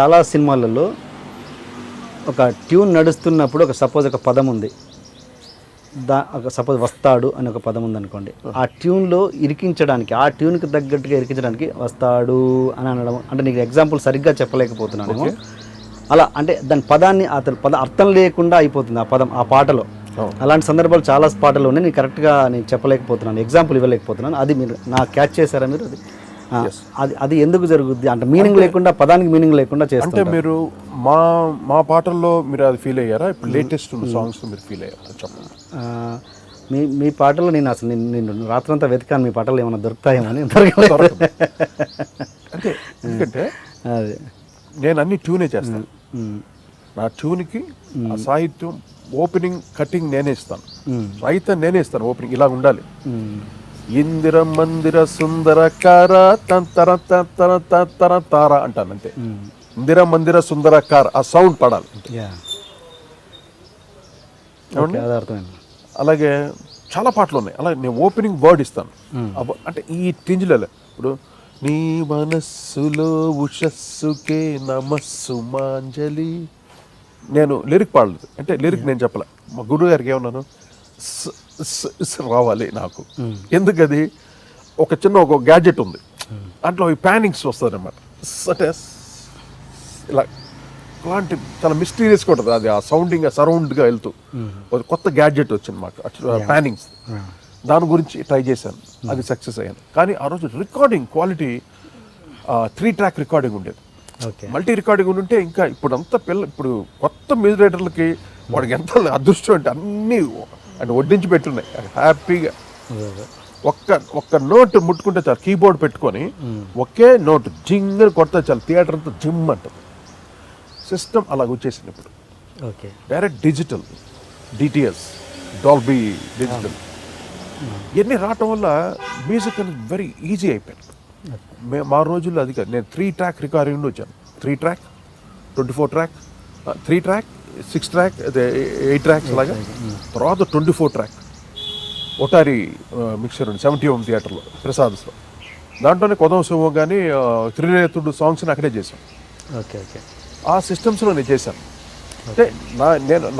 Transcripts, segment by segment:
చాలా సినిమాలలో ఒక ట్యూన్ నడుస్తున్నప్పుడు ఒక పదం ఉంది, సపోజ్ వస్తాడు అని ఒక పదం ఉందనుకోండి, ఆ ట్యూన్లో ఇరికించడానికి, ఆ ట్యూన్కి తగ్గట్టుగా ఇరికించడానికి వస్తాడు అని అనడం. అంటే నీకు ఎగ్జాంపుల్ సరిగ్గా చెప్పలేకపోతున్నాను. అలా అంటే దాని పదాన్ని అర్థం లేకుండా అయిపోతుంది ఆ పదం ఆ పాటలో. అలాంటి సందర్భాలు చాలా పాటలు ఉన్నాయి. నేను కరెక్ట్గా చెప్పలేకపోతున్నాను, ఎగ్జాంపుల్ ఇవ్వలేకపోతున్నాను. అది మీరు క్యాచ్ చేశారా మీరు? అది ఎందుకు జరుగుద్ది అంటే మీనింగ్ లేకుండా, పదానికి మీనింగ్ లేకుండా చేస్తే మీరు మా పాటల్లో మీరు అది ఫీల్ అయ్యారా? ఇప్పుడు లేటెస్ట్ సాంగ్స్ మీరు ఫీల్ అయ్యారా చెప్పండి. మీ పాటలు నేను అసలు నేను రాత్రంతా వెతికాను, మీ పాటలు ఏమైనా దొరుకుతాయేమో అని. అంటే ఎందుకంటే అది నేను అన్ని ట్యూనే చేస్తాను. నా ట్యూన్కి ఆ సాహిత్యం ఓపెనింగ్ కటింగ్ నేనే ఇస్తాను, సాహిత్యం నేనే ఇస్తాను. ఓపెనింగ్ ఇలా ఉండాలి, ఇందిర మందిర సుందరకార తంతర తంతర తంతర తార అంటాను అంతే. ఇందిర మందిర సుందరకార ఆ సౌండ్ పడాలి. అలాగే చాలా పాటలు ఉన్నాయి. అలాగే నేను ఓపెనింగ్ వర్డ్ ఇస్తాను. అంటే ఈ టింజ్లలో ఇప్పుడు నీ మనస్సులో ఉషస్సుకే నమస్సు మాంజలి, నేను లిరిక్ పాడలేదు. అంటే లిరిక్ నేను చెప్పలే, మా గురువు గారికి ఏమన్నాను, రావాలి నాకు. ఎందుకది ఒక గ్యాడ్జెట్ ఉంది, దాంట్లో ఈ ప్యానింగ్స్ వస్తుంది అనమాట. ఇలా అలాంటి చాలా మిస్టీరియస్గా ఉంటుంది అది, ఆ సౌండింగ్ సరౌండ్గా వెళ్తూ ఒక కొత్త గ్యాడ్జెట్ వచ్చింది మాకు ప్యానింగ్స్. దాని గురించి ట్రై చేశాను, అది సక్సెస్ అయ్యాను. కానీ ఆ రోజు రికార్డింగ్ క్వాలిటీ 3 track రికార్డింగ్ ఉండేది. మల్టీ రికార్డింగ్ ఉంటే ఇంకా ఇప్పుడు కొత్త మ్యూజిక్ రైటర్లకి వాడికి ఎంత అదృష్టం అంటే అన్నీ అంటే వడ్డించి పెట్టున్నాయి హ్యాపీగా. ఒక్క నోట్ ముట్టుకుంటే చాలు, కీబోర్డ్ పెట్టుకొని ఒకే నోట్ జింగ్ కొడితే చాలు, థియేటర్ అంతా జిమ్ అంటుంది. సిస్టమ్ అలాగ వచ్చేసింది ఇప్పుడు. Direct digital, DTS, Dolby digital ఇవన్నీ రావటం వల్ల మ్యూజిక్ అనేది వెరీ ఈజీ అయిపోయింది. మా రోజుల్లో అది కాదు. నేను 3 track రికార్డింగ్ వచ్చాను. 3 track, 24 track, 3 track, 6 track, 8 tracks లాగా. తర్వాత 24 track ఒటారి మిక్సర్ ఉంది 71 థియేటర్లో ప్రసాద్స్లో. దాంట్లోనే కొదం సింహం కానీ త్రినేత్రుడు సాంగ్స్ని అక్కడే చేశాను. ఆ సిస్టమ్స్లో నేను చేశాను. అంటే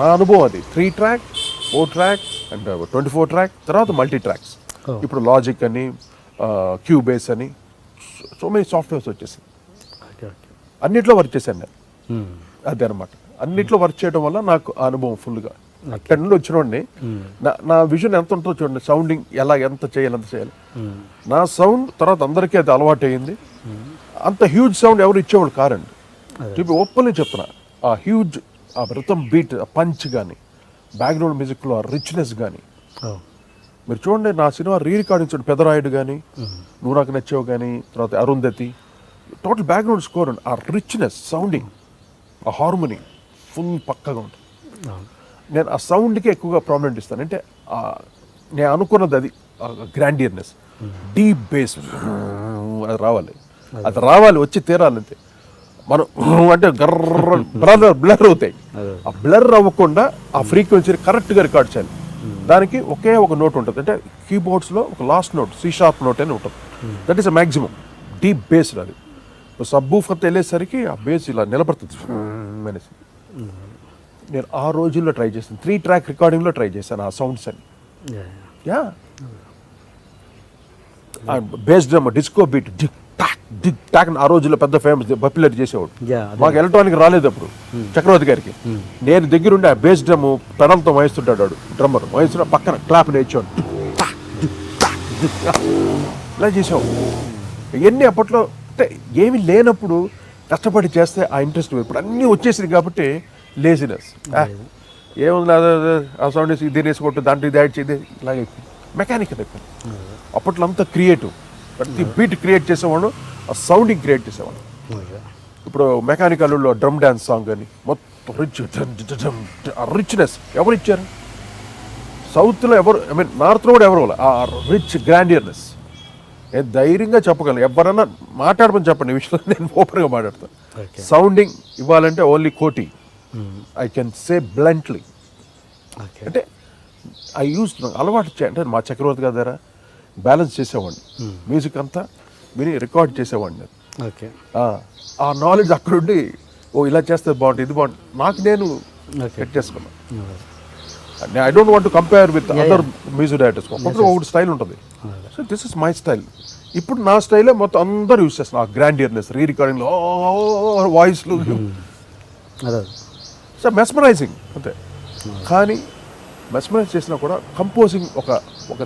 నా అనుభవం అది. 3 track, 4 track అండ్ 24 track, తర్వాత మల్టీ ట్రాక్స్. ఇప్పుడు లాజిక్ అని, క్యూబేస్ అని సో మెనీ సాఫ్ట్వేర్స్ వచ్చేసాయి. అన్నిట్లో వర్క్ చేశాను నేను. అదే అనమాట, అన్నిట్లో వర్క్ చేయడం వల్ల నాకు అనుభవం ఫుల్గా. అక్కడ నుండి వచ్చినోడిని నా విజన్ ఎంత ఉంటుందో చూడండి, సౌండింగ్ ఎంత చేయాలి. నా సౌండ్ తర్వాత అందరికీ అది అలవాటు అయ్యింది. అంత హ్యూజ్ సౌండ్ ఎవరు ఇచ్చేవాళ్ళు కారండి. చూపి ఓపెన్లీ చెప్తున్నా, ఆ హ్యూజ్ ఆ రిథమ్ బీట్, ఆ పంచ్ కానీ, బ్యాక్గ్రౌండ్ మ్యూజిక్లో ఆ రిచ్నెస్ కానీ మీరు చూడండి. నా సినిమా రికార్డింగ్ చూడండి, పెదరాయుడు కానీ, నువ్వు నాకు నచ్చావు కానీ, తర్వాత అరుంధతి, టోటల్ బ్యాక్గ్రౌండ్ స్కోర్ అండి, ఆ రిచ్నెస్, సౌండింగ్, ఆ హార్మోనీ ఫుల్ పక్కగా ఉంటుంది. నేను ఆ సౌండ్కి ఎక్కువగా ప్రామినెంట్ ఇస్తాను. అంటే నేను అనుకున్నది అది గ్రాండియర్నెస్, డీప్ బేస్ అది రావాలి, వచ్చి తీరాలంతే. మనం అంటే బ్లర్ అవుతాయి. ఆ బ్లర్ అవ్వకుండా ఆ ఫ్రీక్వెన్సీని కరెక్ట్గా రికార్డ్ చేయాలి. దానికి ఒకే ఒక నోట్ ఉంటుంది. అంటే కీబోర్డ్స్లో ఒక లాస్ట్ నోట్, C# నోట్ అని ఉంటుంది. That is a maximum deep base. అది సబ్బూఫర్ వెళ్ళేసరికి ఆ బేస్ ఇలా నిలబడుతుంది అనేసి. నేను ఆ రోజుల్లో ట్రై చేశాను, 3 track రికార్డింగ్లో ట్రై చేశాను ఆ సౌండ్స్ అని. బేస్ డ్రమ్, డిస్కో బీట్, డిక్ టాక్ ఆ రోజుల్లో పెద్ద ఫేమస్ బప్పిలర్ చేసేవాడు. మాకు ఎలక్ట్రానిక్ రాలేదు అప్పుడు చక్రవర్తి గారికి. నేను దగ్గరుండి ఆ బేస్ డ్రమ్ పెడల్తో వాయిస్తుంటాడు వాడు, డ్రమ్మర్ వాయిస్తున్న పక్కన క్లాప్ నేర్చాడు, ఇలా చేసేవాడు. ఇవన్నీ అప్పట్లో అంటే ఏమి లేనప్పుడు కష్టపడి చేస్తే ఆ ఇంట్రెస్ట్. ఇప్పుడు అన్నీ వచ్చేసింది కాబట్టి లేజినెస్, ఏముంది ఆ సౌండ్ వేసి దీని వేసుకోవట్టు, దాంట్లో ఇది యాడ్ చేయదు, ఇలాగే మెకానికల్ అయిపోయింది. అప్పట్లో అంతా క్రియేటివ్, ప్రతి బీట్ క్రియేట్ చేసేవాడు, ఆ సౌండింగ్ క్రియేట్ చేసేవాడు. ఇప్పుడు మెకానికల్లో డ్రమ్ డ్యాన్స్ సాంగ్ అని మొత్తం రిచ్నెస్ ఎవరు ఇచ్చారు? సౌత్లో ఎవరు, నార్త్లో కూడా ఎవరు, ఆ రిచ్ గ్రాండియర్నెస్ నేను ధైర్యంగా చెప్పగలను. ఎవరన్నా మాట్లాడమని చెప్పండి, ఈ విషయంలో నేను ఓపెన్గా మాట్లాడతాను. సౌండింగ్ ఇవ్వాలంటే ఓన్లీ కోటి, ఐ కెన్ సే బ్లంట్లీ. అంటే ఐ యూస్ అలవాటు అంటే మా చక్రవర్తి గారి దగ్గర బ్యాలెన్స్ చేసేవాడిని, మ్యూజిక్ అంతా విని రికార్డ్ చేసేవాడిని. ఓకే, ఆ నాలెడ్జ్ అక్కడుండి ఓ ఇలా చేస్తే బాగుంటుంది, ఇది బాగుంటుంది, నాకు నేను ఓకే. సెట్ చేసుకున్నాను. I don't want to compare with other music directors. ఒక్కొక్కరు ఒకటి స్టైల్ ఉంటుంది. So this is my style. ఇప్పుడు నా స్టైలే మొత్తం అందరూ యూస్ చేస్తున్నారు. ఆ గ్రాండియర్నెస్, రీ రికార్డింగ్లో వాయిస్లు, అదే సో మెస్మరైజింగ్ అంతే. కానీ మెస్మరైజ్ చేసినా కూడా కంపోజింగ్ ఒక ఒక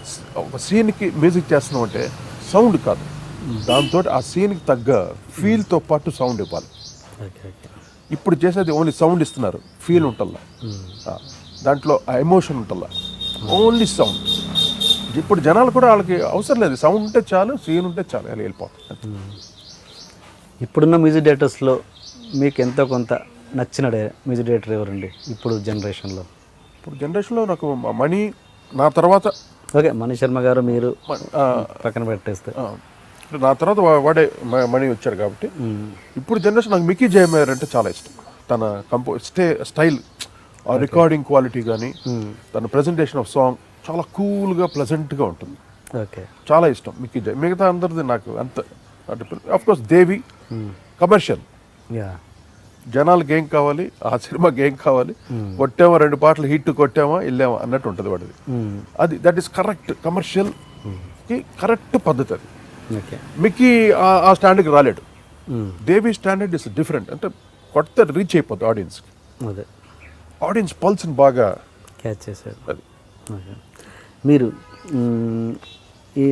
ఒక సీన్కి మ్యూజిక్ చేస్తున్నాం అంటే సౌండ్ కాదు, దాంతో ఆ సీన్కి తగ్గ ఫీల్తో పాటు సౌండ్ ఇవ్వాలి. Okay okay. ఇప్పుడు చేసేది ఓన్లీ సౌండ్ ఇస్తున్నారు, ఫీల్ ఉంటల్లా, దాంట్లో ఆ ఎమోషన్ ఉంటల్లా, ఓన్లీ సౌండ్. ఇప్పుడు జనాలు కూడా వాళ్ళకి అవసరం లేదు, సౌండ్ ఉంటే చాలు, సీన్ ఉంటే చాలు, అలా వెళ్ళిపోతుంది. ఇప్పుడున్న మ్యూజిక్ డైరెక్టర్స్లో మీకు ఎంతో కొంత నచ్చిన మ్యూజిక్ డైరెక్టర్ ఎవరండి ఇప్పుడు జనరేషన్లో? ఇప్పుడు జనరేషన్లో నాకు మణి, నా తర్వాత ఓకే మణి శర్మ గారు మీరు పక్కన పెట్టేస్తే, నా తర్వాత వాడే మణి వచ్చారు కాబట్టి, ఇప్పుడు జనరేషన్ నాకు మిక్కీ జయమేర్ అంటే చాలా ఇష్టం. తన స్టైల్, ఆ రికార్డింగ్ క్వాలిటీ కానీ, తన ప్రెజెంటేషన్ ఆఫ్ సాంగ్ చాలా కూల్గా ప్లెజెంట్గా ఉంటుంది. ఓకే చాలా ఇష్టం మిక్కీ జయ. మిగతా అందరిది నాకు అంత అంటే, of course Devi commercial, yeah జనాలకి ఏం కావాలి, ఆ సినిమాకి ఏం కావాలి, కొట్టామా 2 పాటలు హిట్ కొట్టామా వెళ్ళామా అన్నట్టు ఉంటుంది వాడిది. అది దట్ ఈస్ కరెక్ట్ కమర్షియల్కి కరెక్ట్ పద్ధతి అది. ఓకే మిక్కీ ఆ స్టాండర్డ్కి రాలేడు. దేవి స్టాండర్డ్ ఇస్ డిఫరెంట్. అంటే కొత్త రీచ్ అయిపోతుంది ఆడియన్స్కి, అదే ఆడియన్స్ పల్స్ని బాగా క్యాచ్ చేశారు. అది. ఓకే. మీరు ఈ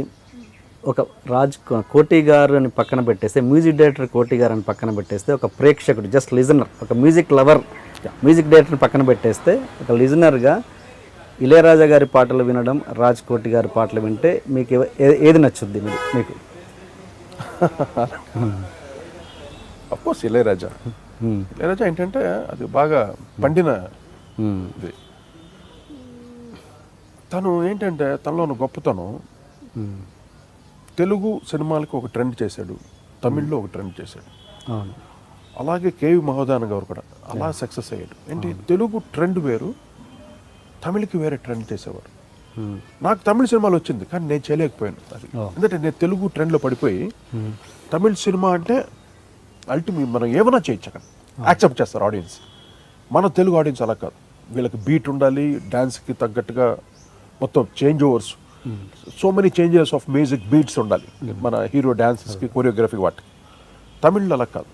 ఒక కోటి గారు అని పక్కన పెట్టేస్తే, మ్యూజిక్ డైరెక్టర్ కోటి గారు అని పక్కన పెట్టేస్తే, ఒక ప్రేక్షకుడు జస్ట్ లిజనర్, ఒక మ్యూజిక్ లవర్ మ్యూజిక్ డైరెక్టర్ని పక్కన పెట్టేస్తే, ఒక లిజనర్గా ఇళయరాజా గారి పాటలు వినడం, రాజ్ కోటి గారి పాటలు వింటే మీకు ఏది నచ్చుద్ది మీకు? అఫ్కోర్స్ ఇళయరాజా. ఇళయరాజా ఏంటంటే అది బాగా పండిన ఇది. తను ఏంటంటే తనలో ఉన్న గొప్పతనం, తెలుగు సినిమాలకు ఒక ట్రెండ్ చేశాడు, తమిళ్లో ఒక ట్రెండ్ చేశాడు. అలాగే కేవి మహోదాన్ గారు కూడా అలా సక్సెస్ అయ్యాడు. ఏంటి, తెలుగు ట్రెండ్ వేరు, తమిళకి వేరే ట్రెండ్ చేసేవారు. నాకు తమిళ సినిమాలు వచ్చింది కానీ నేను చేయలేకపోయాను. అది ఎందుకంటే నేను తెలుగు ట్రెండ్లో పడిపోయి, తమిళ సినిమా అంటే అల్టిమేట్ మనం ఏమైనా చేయొచ్చు, అక్కడ యాక్సెప్ట్ చేస్తారు ఆడియన్స్. మన తెలుగు ఆడియన్స్ అలా కాదు, వీళ్ళకి బీట్ ఉండాలి, డ్యాన్స్కి తగ్గట్టుగా మొత్తం change overs, so many changes of music beats ఉండాలి మన హీరో డాన్సెస్కి, కొరియోగ్రఫీ వాటికి. తమిళ్లో అలా కాదు,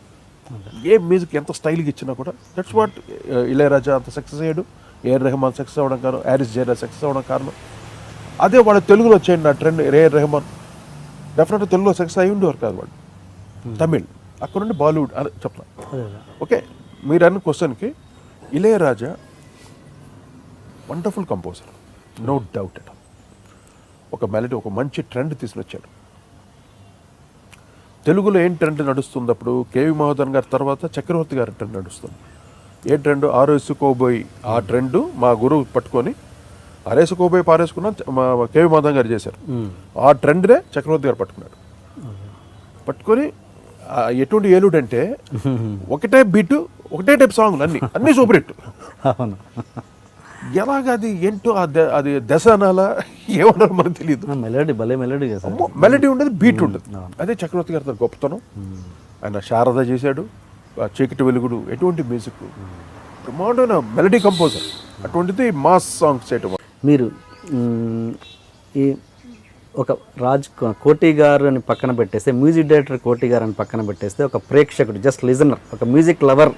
ఏ మ్యూజిక్ ఎంత స్టైల్గా ఇచ్చినా కూడా. దట్స్ వాట్ ఇళయరాజా అంత సక్సెస్ అయ్యాడు, ఏఆర్ రెహమాన్ సక్సెస్ అవ్వడం కారణం, హారిస్ జయరాజ్ సక్సెస్ అవ్వడం కారణం. అదే వాడు తెలుగులో చేయండి నా ట్రెండ్, ఏఆర్ రెహమాన్ డెఫినెట్గా తెలుగులో సక్సెస్ అయ్యి ఉండేవారు కాదు వాడు. తమిళ్ అక్కడ నుండి బాలీవుడ్ అని చెప్తాను. ఓకే, మీరు అన్న క్వశ్చన్కి Ilaiyaraaja wonderful composer, no doubt at all. ఒక మెలడీ, ఒక మంచి ట్రెండ్ తీసుకొచ్చాడు. తెలుగులో ఏం ట్రెండ్ నడుస్తుంది అప్పుడు? కేవి మహోదన్ గారి తర్వాత చక్రవర్తి గారి ట్రెండ్ నడుస్తుంది. ఏ ట్రెండ్? ఆరేసుకోబోయి, ఆ ట్రెండ్ మా గురువు పట్టుకొని ఆరేసుకోబోయి పారేసుకున్నా మా కేవి మహోదన్ గారు చేశారు. ఆ ట్రెండ్నే చక్రవర్తి గారు పట్టుకున్నాడు. పట్టుకొని ఎటువంటి ఏలుడు అంటే ఒకటే బీటు, ఒకటే టైప్ సాంగ్లు, అన్నీ సూపర్ హిట్. ఎలాగ అది ఏంటో అది దశ అనాలా ఏమన్నారో మనకు తెలియదు. మెలడీ భలే మెలడీ, మెలడీ ఉండదు, బీట్ ఉండదు. అదే చక్రవర్తి గారి గొప్పతనం. ఆయన శారద చేశాడు, చీకటి వెలుగుడు, ఎటువంటి మ్యూజిక్, బ్రహ్మాండమైన మెలడీ కంపోజర్. అటువంటిది మాస్ సాంగ్స్ చేయటం. మీరు ఈ ఒక కోటి గారు అని పక్కన పెట్టేస్తే, మ్యూజిక్ డైరెక్టర్ కోటి గారు అని పక్కన పెట్టేస్తే, ఒక ప్రేక్షకుడు జస్ట్ లిజనర్, ఒక మ్యూజిక్ లవర్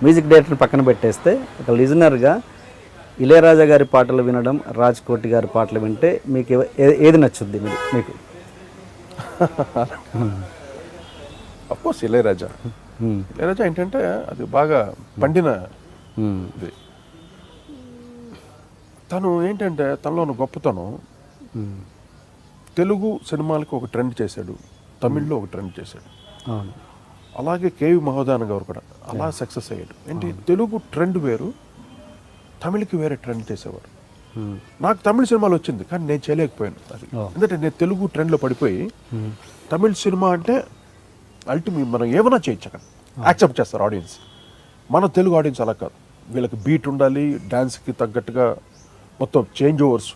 మ్యూజిక్ డైరెక్టర్ని పక్కన పెట్టేస్తే, ఒక లిజనర్గా ఇళయరాజా గారి పాటలు వినడం, రాజ్ కోటి గారి పాటలు వింటే మీకు ఏది నచ్చుద్ది మీకు? అఫ్కోర్స్ ఇళయరాజా. ఇళయరాజా ఏంటంటే అది బాగా పండిన ఇది. తను ఏంటంటే తనలో ఉన్న గొప్పతనం, తెలుగు సినిమాలకు ఒక ట్రెండ్ చేశాడు, తమిళ్లో ఒక ట్రెండ్ చేశాడు. అలాగే కేవి మహోదాన్ గారు కూడా అలా సక్సెస్ అయ్యాడు. ఏంటి, తెలుగు ట్రెండ్ వేరు, తమిళకి వేరే ట్రెండ్ చేసేవారు. నాకు తమిళ సినిమాలు వచ్చింది కానీ నేను చేయలేకపోయాను. అది ఎందుకంటే నేను తెలుగు ట్రెండ్లో పడిపోయి, తమిళ సినిమా అంటే అల్టిమేట్ మనం ఏమైనా చేయొచ్చు, అక్కడ యాక్సెప్ట్ చేస్తారు ఆడియన్స్. మన తెలుగు ఆడియన్స్ అలా కాదు, వీళ్ళకి బీట్ ఉండాలి, డ్యాన్స్కి తగ్గట్టుగా మొత్తం change overs,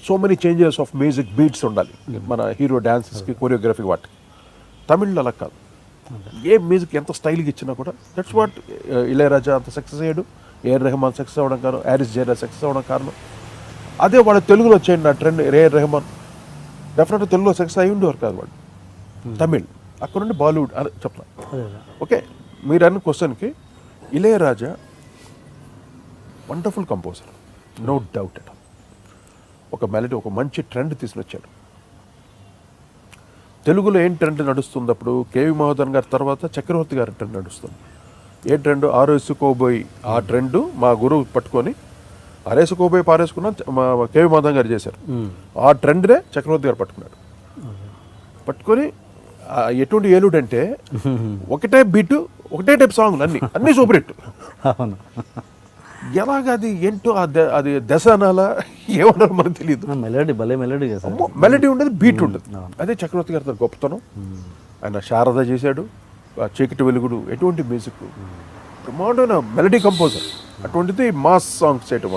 so many changes of music beats ఉండాలి మన హీరో డాన్సెస్కి, కొరియోగ్రఫీ వాటికి. తమిళ్లో అలా కాదు, ఏ మ్యూజిక్ ఎంత స్టైల్గా ఇచ్చినా కూడా దట్స్ వాట్ ఇళయరాజా అంత సక్సెస్ అయ్యాడు, ఏఆర్ రెహమాన్ సక్సెస్ అవ్వడం కారణం, హ్యారిస్ జయరాజ్ సక్సెస్ అవ్వడం కారణం. అదే వాడు తెలుగులో వచ్చేయండి నా ట్రెండ్ ఏఆర్ రెహమాన్ డెఫినెట్గా తెలుగులో సక్సెస్ అయ్యి ఉండేవారు కాదు వాడు. తమిళ్ అక్కడ నుండి బాలీవుడ్ అని చెప్తాను. ఓకే, మీరు అన్న క్వశ్చన్కి Ilaiyaraaja wonderful composer, no doubt at. ఒక మెలడీ, ఒక మంచి ట్రెండ్ తీసుకుని వచ్చాడు. తెలుగులో ఏం ట్రెండ్ నడుస్తుంది అప్పుడు? కేవి మహోదన్ గారి తర్వాత చక్రవర్తి గారి ట్రెండ్ నడుస్తుంది. ఏ ట్రెండ్? ఆరేసుకోబోయి. ఆ ట్రెండ్ మా గురువు పట్టుకొని ఆరేసుకోబోయి పారేసుకున్నా మా కేవి మహోదన్ గారు చేశారు. ఆ ట్రెండ్నే చక్రవర్తి గారు పట్టుకున్నాడు. పట్టుకొని ఎటువంటి ఏలుడు అంటే ఒకటే బీటు, ఒకటే టైప్ సాంగ్లు అన్నీ సూపర్ హిట్. అవును, ఎలాగది ఏంటో అది దశ అనాలా ఏమన్నారో మనకు తెలియదు. మెలడీ భలే మెలడీ చేశారు. మెలడీ ఉండదు, బీట్ ఉండదు. అదే చక్రవర్తి గారి గొప్పతనం. ఆయన శారద చేశాడు, చీకటి వెలుగుడు, ఎటువంటి మ్యూజిక్, బ్రహ్మాండమైన మెలడీ కంపోజర్. అటువంటిది మాస్ సాంగ్స్ చేయటం.